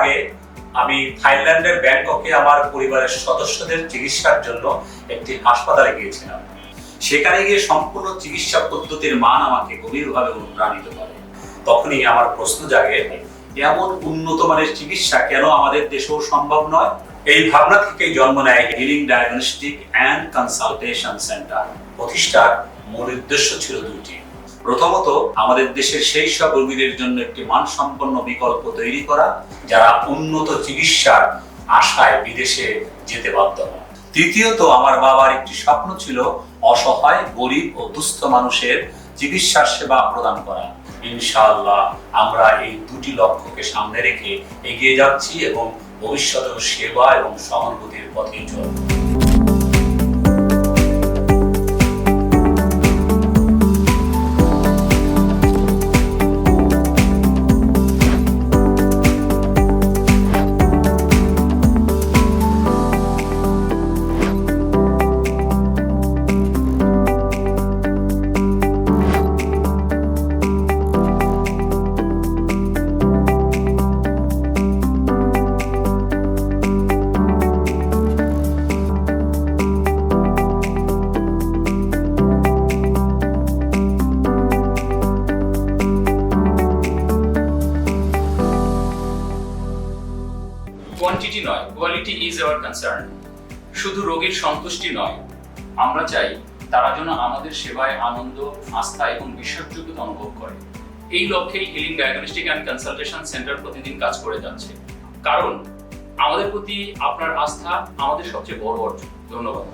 আগে আমি থাইল্যান্ডের ব্যাংককে আমার পরিবারের সদস্যদের চিকিৎসার জন্য একটি হাসপাতালে গিয়েছিলাম। সেখানে গিয়ে সম্পূর্ণ চিকিৎসা পদ্ধতির মান আমাকে গভীরভাবে অনুপ্রাণিত করে। তখনই আমার প্রশ্ন জাগে, এমন উন্নত মানের চিকিৎসা কেন আমাদের দেশেও সম্ভব নয়? এই ভাবনা থেকেই জন্ম নেয় healing diagnostic and consultation centre. প্রতিষ্ঠার মূল উদ্দেশ্য ছিল দুটি। প্রথমত, আমাদের দেশের সেই সব রোগীদের জন্য একটি মানসম্পন্ন বিকল্প তৈরি করা যারা উন্নত চিকিৎসার আশায় বিদেশে যেতে বাধ্য হয়। তৃতীয়ত, আমার বাবার একটি স্বপ্ন ছিল অসহায়, গরিব ও দুস্থ মানুষের চিকিৎসার সেবা প্রদান করা। ইনশাআল্লাহ আমরা এই দুটি লক্ষ্যকে সামনে রেখে এগিয়ে যাচ্ছি এবং ভবিষ্যতেও সেবা এবং সহানুভূতির পথেই চলব। কোয়ান্টিটি নয়, কোয়ালিটি ইজ আওয়ার কনসার্ন। শুধু রোগীর সন্তুষ্টি নয়, আমরা চাই তারা যেন আমাদের সেবায় আনন্দ, আস্থা এবং বিশ্বাসযোগ্যতা অনুভব করে। এই লক্ষ্যেই healing diagnostic and consultation centre প্রতিদিন কাজ করে যাচ্ছে। কারণ আমাদের প্রতি আপনার আস্থা আমাদের সবচেয়ে বড় অর্জন। ধন্যবাদ।